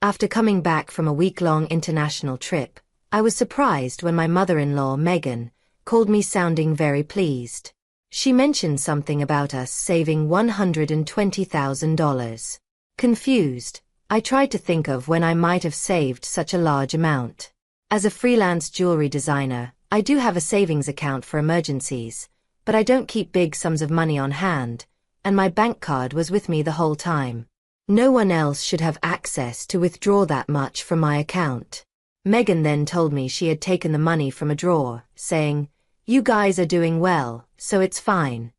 After coming back from a week-long international trip, I was surprised when my mother-in-law, Megan, called me sounding very pleased. She mentioned something about us saving $120,000. Confused, I tried to think of when I might have saved such a large amount. As a freelance jewelry designer, I do have a savings account for emergencies, but I don't keep big sums of money on hand, and my bank card was with me the whole time. No one else should have access to withdraw that much from my account. Megan then told me she had taken the money from a drawer, saying, "You guys are doing well, so it's fine."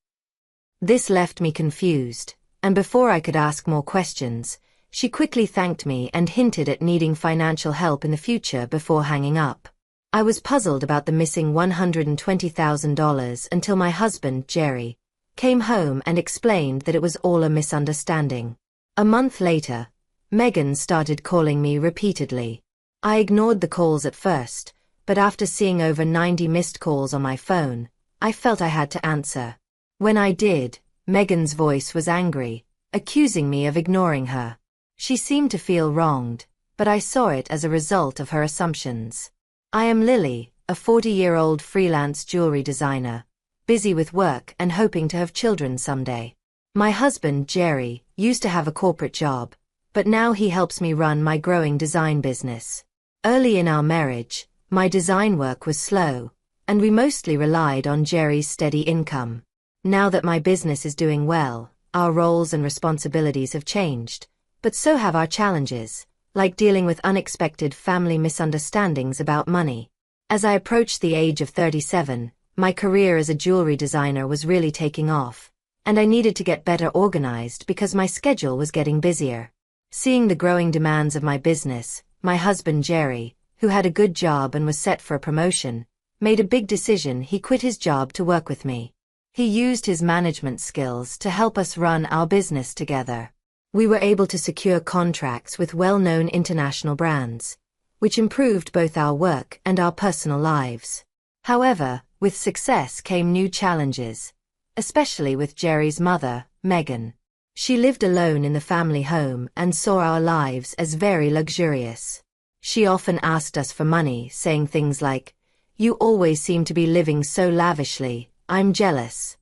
This left me confused, and before I could ask more questions, she quickly thanked me and hinted at needing financial help in the future before hanging up. I was puzzled about the missing $120,000 until my husband, Jerry, came home and explained that it was all a misunderstanding. A month later, Megan started calling me repeatedly. I ignored the calls at first, but after seeing over 90 missed calls on my phone, I felt I had to answer. When I did, Megan's voice was angry, accusing me of ignoring her. She seemed to feel wronged, but I saw it as a result of her assumptions. I am Lily, a 40-year-old freelance jewelry designer, busy with work and hoping to have children someday. My husband, Jerry, used to have a corporate job, but now he helps me run my growing design business. Early in our marriage, my design work was slow, and we mostly relied on Jerry's steady income. Now that my business is doing well, our roles and responsibilities have changed, but so have our challenges, like dealing with unexpected family misunderstandings about money. As I approached the age of 37, my career as a jewelry designer was really taking off, and I needed to get better organized because my schedule was getting busier. Seeing the growing demands of my business, my husband Jerry, who had a good job and was set for a promotion, made a big decision. He quit his job to work with me. He used his management skills to help us run our business together. We were able to secure contracts with well-known international brands, which improved both our work and our personal lives. However, with success came new challenges, especially with Jerry's mother, Megan. She lived alone in the family home and saw our lives as very luxurious. She often asked us for money, saying things like, "You always seem to be living so lavishly, I'm jealous."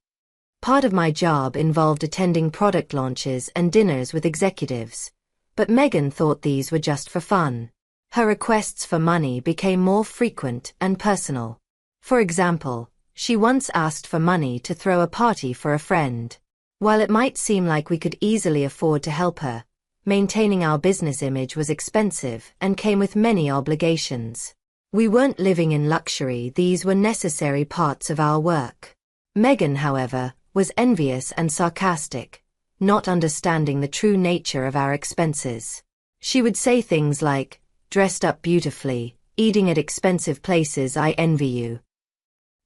Part of my job involved attending product launches and dinners with executives, but Megan thought these were just for fun. Her requests for money became more frequent and personal. For example, she once asked for money to throw a party for a friend. While it might seem like we could easily afford to help her, maintaining our business image was expensive and came with many obligations. We weren't living in luxury, these were necessary parts of our work. Megan, however, was envious and sarcastic, not understanding the true nature of our expenses. She would say things like, "Dressed up beautifully, eating at expensive places, I envy you."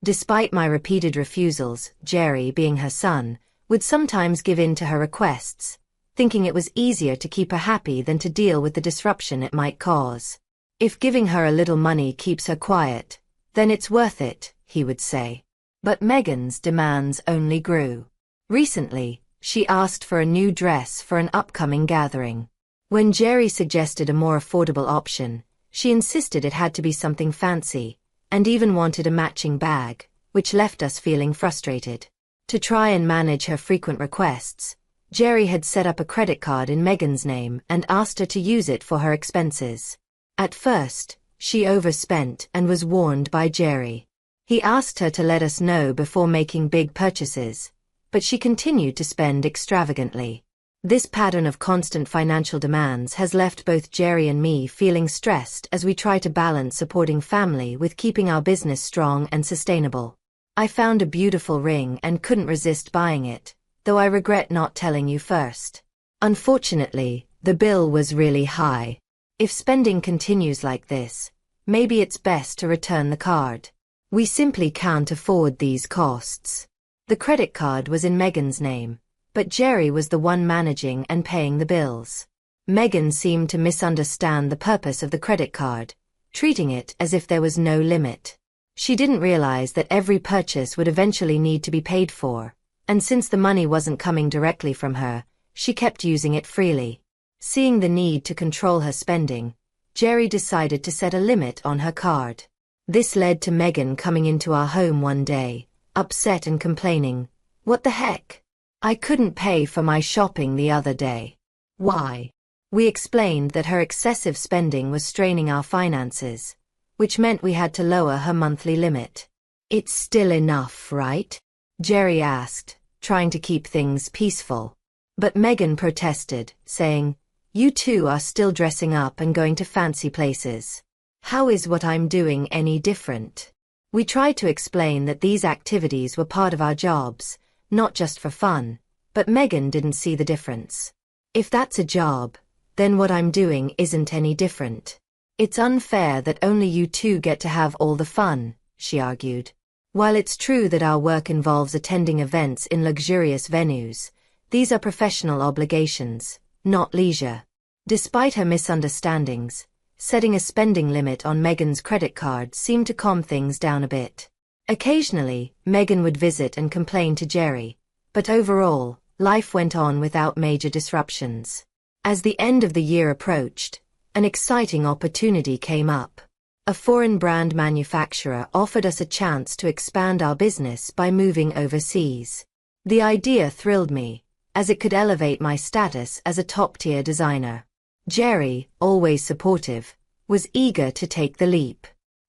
Despite my repeated refusals, Jerry, being her son, would sometimes give in to her requests, thinking it was easier to keep her happy than to deal with the disruption it might cause. "If giving her a little money keeps her quiet, then it's worth it," he would say. But Megan's demands only grew. Recently, she asked for a new dress for an upcoming gathering. When Jerry suggested a more affordable option, she insisted it had to be something fancy, and even wanted a matching bag, which left us feeling frustrated. To try and manage her frequent requests, Jerry had set up a credit card in Megan's name and asked her to use it for her expenses. At first, she overspent and was warned by Jerry. He asked her to let us know before making big purchases, but she continued to spend extravagantly. This pattern of constant financial demands has left both Jerry and me feeling stressed as we try to balance supporting family with keeping our business strong and sustainable. I found a beautiful ring and couldn't resist buying it, though I regret not telling you first. Unfortunately, the bill was really high. If spending continues like this, maybe it's best to return the card. We simply can't afford these costs. The credit card was in Megan's name, but Jerry was the one managing and paying the bills. Megan seemed to misunderstand the purpose of the credit card, treating it as if there was no limit. She didn't realize that every purchase would eventually need to be paid for, and since the money wasn't coming directly from her, she kept using it freely. Seeing the need to control her spending, Jerry decided to set a limit on her card. This led to Megan coming into our home one day, upset and complaining, "What the heck? I couldn't pay for my shopping the other day." "Why?" We explained that her excessive spending was straining our finances, which meant we had to lower her monthly limit. "It's still enough, right?" Jerry asked, trying to keep things peaceful. But Megan protested, saying, "You two are still dressing up and going to fancy places. How is what I'm doing any different?" We tried to explain that these activities were part of our jobs, not just for fun, but Megan didn't see the difference. "If that's a job, then what I'm doing isn't any different. It's unfair that only you two get to have all the fun," she argued. While it's true that our work involves attending events in luxurious venues, these are professional obligations, not leisure. Despite her misunderstandings, setting a spending limit on Megan's credit card seemed to calm things down a bit. Occasionally, Megan would visit and complain to Jerry, but overall, life went on without major disruptions. As the end of the year approached, an exciting opportunity came up. A foreign brand manufacturer offered us a chance to expand our business by moving overseas. The idea thrilled me, as it could elevate my status as a top-tier designer. Jerry, always supportive, was eager to take the leap.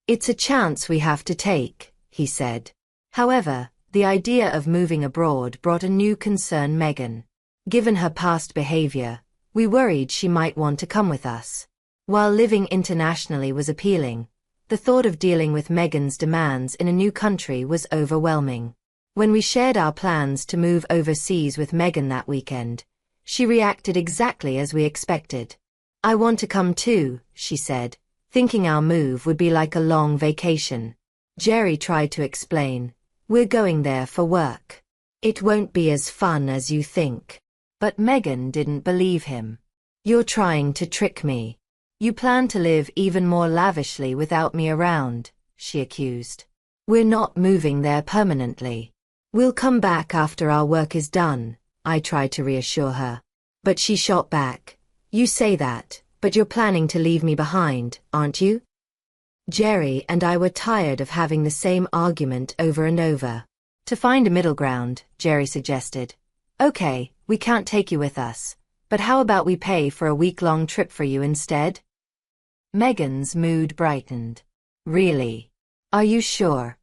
"It's a chance we have to take," he said. However, the idea of moving abroad brought a new concern Megan. Given her past behavior, we worried she might want to come with us. While living internationally was appealing, the thought of dealing with Megan's demands in a new country was overwhelming. When we shared our plans to move overseas with Megan that weekend, she reacted exactly as we expected. "I want to come too," she said, thinking our move would be like a long vacation. Jerry tried to explain, "We're going there for work. It won't be as fun as you think." But Megan didn't believe him. "You're trying to trick me. You plan to live even more lavishly without me around," she accused. "We're not moving there permanently. We'll come back after our work is done," I tried to reassure her. But she shot back, "You say that, but you're planning to leave me behind, aren't you?" Jerry and I were tired of having the same argument over and over. To find a middle ground, Jerry suggested, "Okay, we can't take you with us, but how about we pay for a week-long trip for you instead?" Megan's mood brightened. "Really? Are you sure?"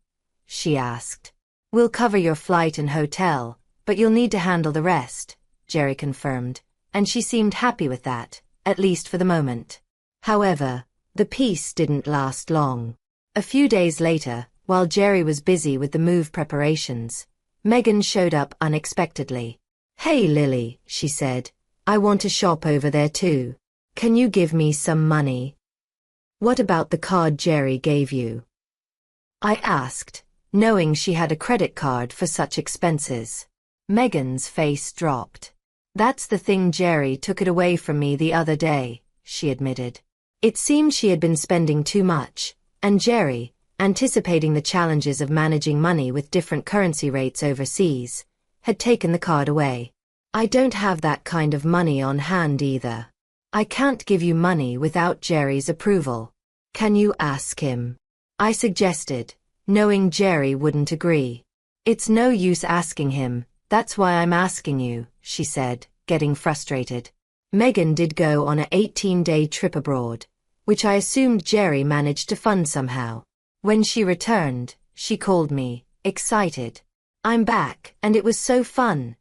she asked. "We'll cover your flight and hotel, but you'll need to handle the rest," Jerry confirmed, and she seemed happy with that, at least for the moment. However, the peace didn't last long. A few days later, while Jerry was busy with the move preparations, Megan showed up unexpectedly. "Hey Lily," she said, "I want to shop over there too. Can you give me some money?" "What about the card Jerry gave you?" I asked, knowing she had a credit card for such expenses. Megan's face dropped. "That's the thing, Jerry took it away from me the other day," she admitted. It seemed she had been spending too much, and Jerry, anticipating the challenges of managing money with different currency rates overseas, had taken the card away. "I don't have that kind of money on hand either. I can't give you money without Jerry's approval. Can you ask him?" I suggested, knowing Jerry wouldn't agree. "It's no use asking him, that's why I'm asking you," she said, getting frustrated. Megan did go on a 18-day trip abroad, which I assumed Jerry managed to fund somehow. When she returned, she called me, excited. "I'm back, and it was so fun,"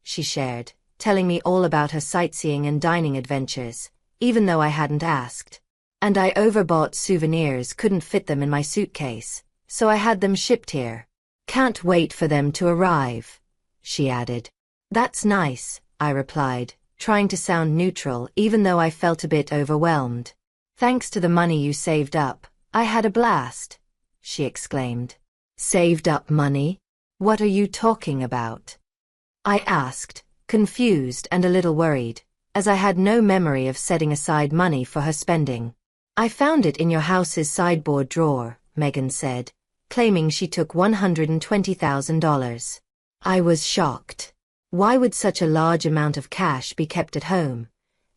she shared, telling me all about her sightseeing and dining adventures, even though I hadn't asked. "And I overbought souvenirs, couldn't fit them in my suitcase, so I had them shipped here. Can't wait for them to arrive," she added. "That's nice," I replied, trying to sound neutral even though I felt a bit overwhelmed. "Thanks to the money you saved up, I had a blast," she exclaimed. "Saved up money? What are you talking about?" I asked, confused and a little worried, as I had no memory of setting aside money for her spending. "I found it in your house's sideboard drawer," Megan said, claiming she took $120,000. I was shocked. Why would such a large amount of cash be kept at home,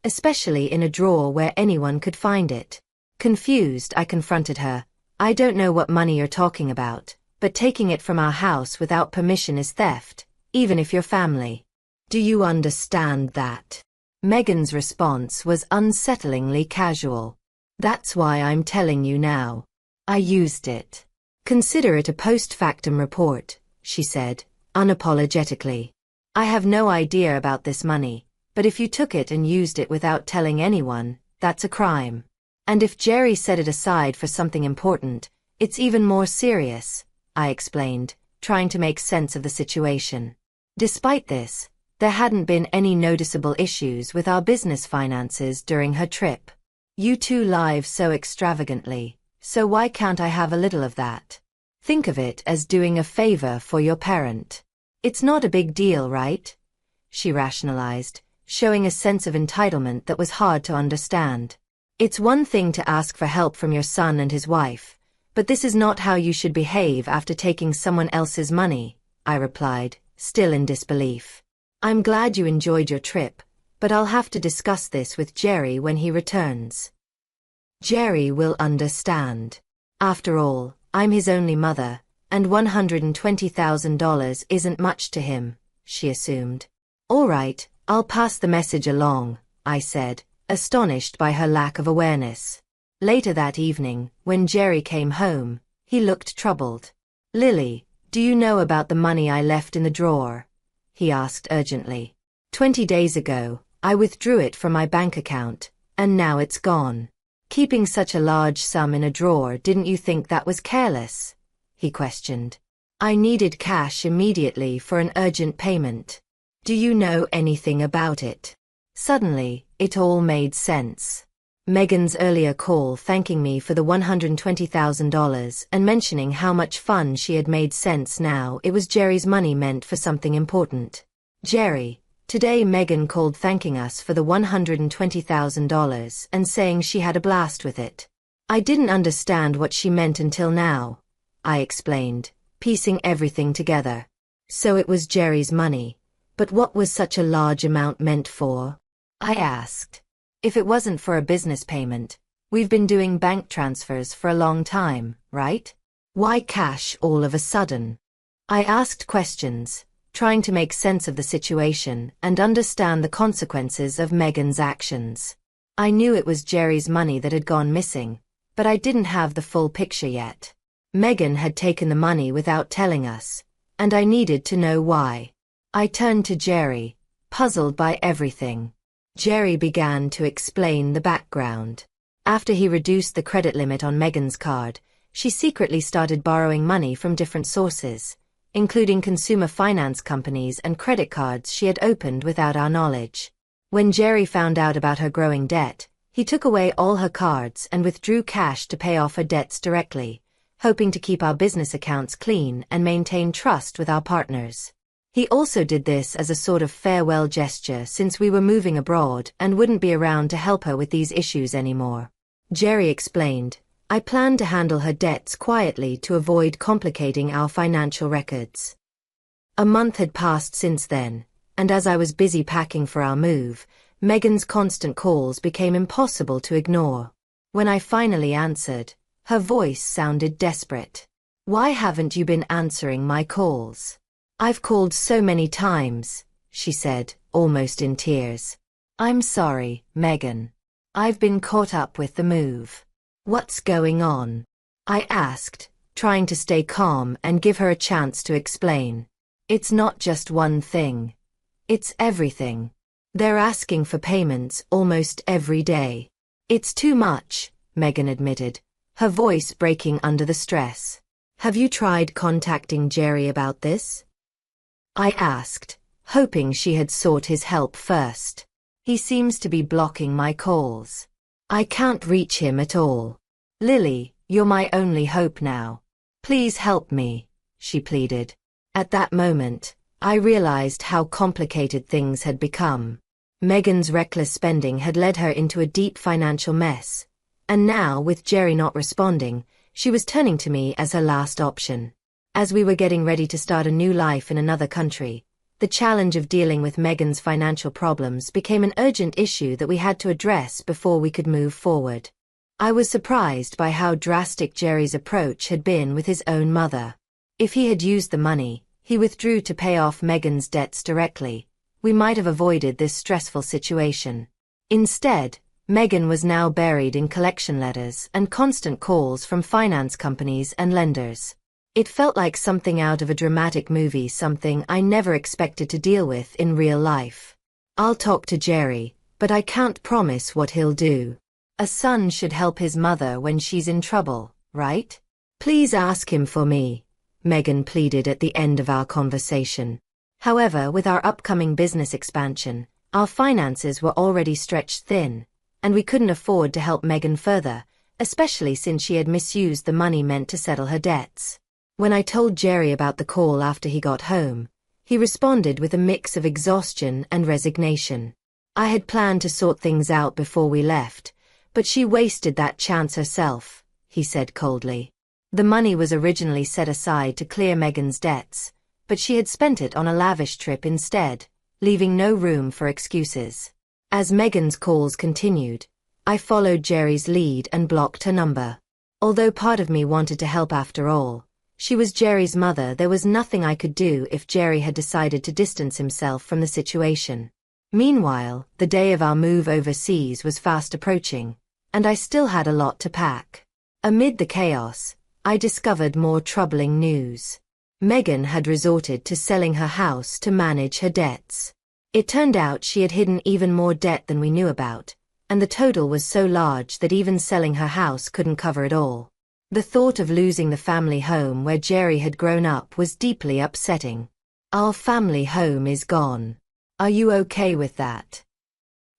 especially in a drawer where anyone could find it. Confused, I confronted her. I don't know what money you're talking about, but taking it from our house without permission is theft, even if you're family. Do you understand that? Megan's response was unsettlingly casual. That's why I'm telling you now. I used it. Consider it a post-factum report, she said, unapologetically. I have no idea about this money, but if you took it and used it without telling anyone, that's a crime. And if Jerry set it aside for something important, it's even more serious, I explained, trying to make sense of the situation. Despite this, there hadn't been any noticeable issues with our business finances during her trip. You two live so extravagantly, so why can't I have a little of that? Think of it as doing a favor for your parent. It's not a big deal, right? She rationalized, showing a sense of entitlement that was hard to understand. It's one thing to ask for help from your son and his wife, but this is not how you should behave after taking someone else's money, I replied, still in disbelief. I'm glad you enjoyed your trip, but I'll have to discuss this with Jerry when he returns. Jerry will understand. After all, I'm his only mother, and $120,000 isn't much to him, she assumed. All right, I'll pass the message along, I said, astonished by her lack of awareness. Later that evening, when Jerry came home, he looked troubled. Lily, do you know about the money I left in the drawer? He asked urgently. 20 days ago, I withdrew it from my bank account, and now it's gone. Keeping such a large sum in a drawer, didn't you think that was careless? He questioned. I needed cash immediately for an urgent payment. Do you know anything about it? Suddenly, it all made sense. Megan's earlier call thanking me for the $120,000 and mentioning how much fun she had made sense now it was Jerry's money meant for something important. Jerry, today Megan called thanking us for the $120,000 and saying she had a blast with it. I didn't understand what she meant until now, I explained, piecing everything together. So it was Jerry's money, but what was such a large amount meant for? I asked. If it wasn't for a business payment, we've been doing bank transfers for a long time, right? Why cash all of a sudden? I asked questions, trying to make sense of the situation and understand the consequences of Megan's actions. I knew it was Jerry's money that had gone missing, but I didn't have the full picture yet. Megan had taken the money without telling us, and I needed to know why. I turned to Jerry, puzzled by everything. Jerry began to explain the background. After he reduced the credit limit on Megan's card, she secretly started borrowing money from different sources, including consumer finance companies and credit cards she had opened without our knowledge. When Jerry found out about her growing debt, he took away all her cards and withdrew cash to pay off her debts directly, hoping to keep our business accounts clean and maintain trust with our partners. He also did this as a sort of farewell gesture since we were moving abroad and wouldn't be around to help her with these issues anymore. Jerry explained, I planned to handle her debts quietly to avoid complicating our financial records. A month had passed since then, and as I was busy packing for our move, Megan's constant calls became impossible to ignore. When I finally answered, her voice sounded desperate. Why haven't you been answering my calls? I've called so many times, she said, almost in tears. I'm sorry, Megan. I've been caught up with the move. What's going on? I asked, trying to stay calm and give her a chance to explain. It's not just one thing. It's everything. They're asking for payments almost every day. It's too much, Megan admitted, her voice breaking under the stress. Have you tried contacting Jerry about this? I asked, hoping she had sought his help first. He seems to be blocking my calls. I can't reach him at all. Lily, you're my only hope now. Please help me, she pleaded. At that moment, I realized how complicated things had become. Megan's reckless spending had led her into a deep financial mess, and now, with Jerry not responding, she was turning to me as her last option. As we were getting ready to start a new life in another country, The challenge of dealing with Megan's financial problems became an urgent issue that we had to address before we could move forward. I was surprised by how drastic Jerry's approach had been with his own mother. If he had used the money he withdrew to pay off Megan's debts directly, we might have avoided this stressful situation. Instead, Megan was now buried in collection letters and constant calls from finance companies and lenders. It felt like something out of a dramatic movie, something I never expected to deal with in real life. I'll talk to Jerry, but I can't promise what he'll do. A son should help his mother when she's in trouble, right? Please ask him for me, Megan pleaded at the end of our conversation. However, with our upcoming business expansion, our finances were already stretched thin, and we couldn't afford to help Megan further, especially since she had misused the money meant to settle her debts. When I told Jerry about the call after he got home, he responded with a mix of exhaustion and resignation. I had planned to sort things out before we left, but she wasted that chance herself, he said coldly. The money was originally set aside to clear Megan's debts, but she had spent it on a lavish trip instead, leaving no room for excuses. As Megan's calls continued, I followed Jerry's lead and blocked her number. Although part of me wanted to help after all, she was Jerry's mother. There was nothing I could do if Jerry had decided to distance himself from the situation. Meanwhile, the day of our move overseas was fast approaching, and I still had a lot to pack. Amid the chaos, I discovered more troubling news. Megan had resorted to selling her house to manage her debts. It turned out she had hidden even more debt than we knew about, and the total was so large that even selling her house couldn't cover it all. The thought of losing the family home where Jerry had grown up was deeply upsetting. Our family home is gone. Are you okay with that?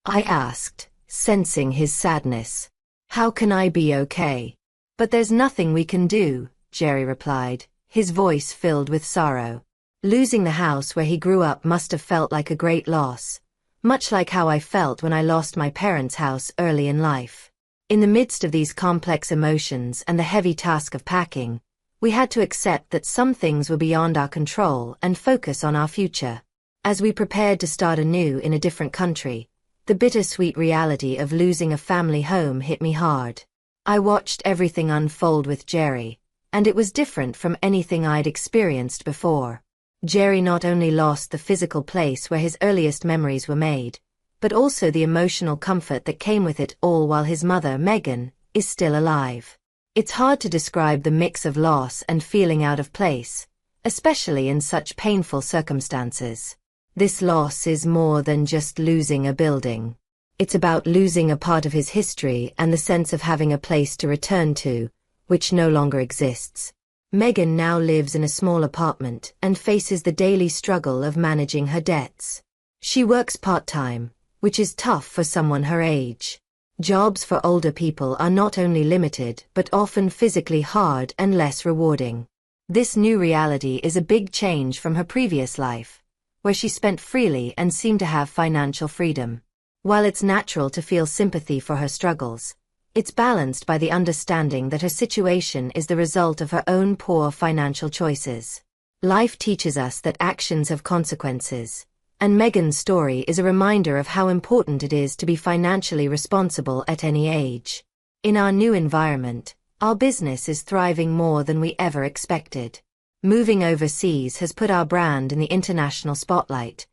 I asked, sensing his sadness. How can I be okay? But there's nothing we can do, Jerry replied, his voice filled with sorrow. Losing the house where he grew up must have felt like a great loss, much like how I felt when I lost my parents' house early in life. In the midst of these complex emotions and the heavy task of packing, we had to accept that some things were beyond our control and focus on our future. As we prepared to start anew in a different country, the bittersweet reality of losing a family home hit me hard. I watched everything unfold with Jerry, and it was different from anything I'd experienced before. Jerry not only lost the physical place where his earliest memories were made, but also the emotional comfort that came with it all while his mother, Megan, is still alive. It's hard to describe the mix of loss and feeling out of place, especially in such painful circumstances. This loss is more than just losing a building. It's about losing a part of his history and the sense of having a place to return to, which no longer exists. Megan now lives in a small apartment and faces the daily struggle of managing her debts. She works part-time, which is tough for someone her age. Jobs for older people are not only limited but often physically hard and less rewarding. This new reality is a big change from her previous life, where she spent freely and seemed to have financial freedom. While it's natural to feel sympathy for her struggles, it's balanced by the understanding that her situation is the result of her own poor financial choices. Life teaches us that actions have consequences, and Megan's story is a reminder of how important it is to be financially responsible at any age. In our new environment, our business is thriving more than we ever expected. Moving overseas has put our brand in the international spotlight,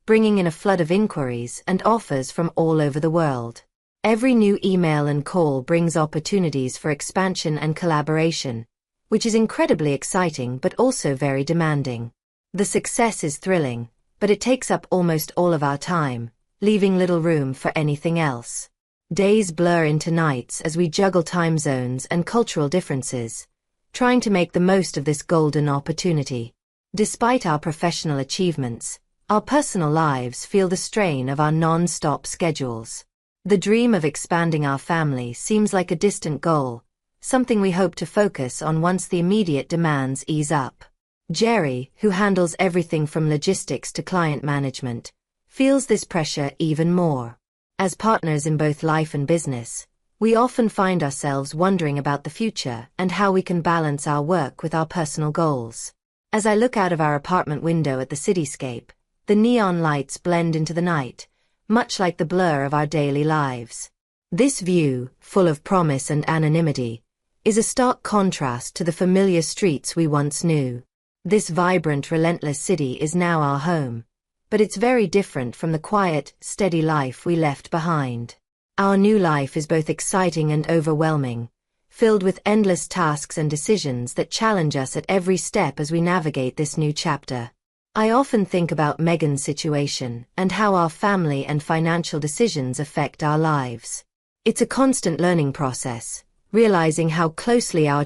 bringing in a flood of inquiries and offers from all over the world. Every new email and call brings opportunities for expansion and collaboration, which is incredibly exciting but also very demanding. The success is thrilling, but it takes up almost all of our time, leaving little room for anything else. Days blur into nights as we juggle time zones and cultural differences, trying to make the most of this golden opportunity. Despite our professional achievements, our personal lives feel the strain of our non-stop schedules. The dream of expanding our family seems like a distant goal, something we hope to focus on once the immediate demands ease up. Jerry, who handles everything from logistics to client management, feels this pressure even more. As partners in both life and business, we often find ourselves wondering about the future and how we can balance our work with our personal goals. As I look out of our apartment window at the cityscape, The neon lights blend into the night, much like the blur of our daily lives. This view, full of promise and anonymity, is a stark contrast to the familiar streets we once knew. This vibrant, relentless city is now our home, but it's very different from the quiet, steady life we left behind. Our new life is both exciting and overwhelming, filled with endless tasks and decisions that challenge us at every step as we navigate this new chapter. I often think about Megan's situation and how our family and financial decisions affect our lives. It's a constant learning process, realizing how closely our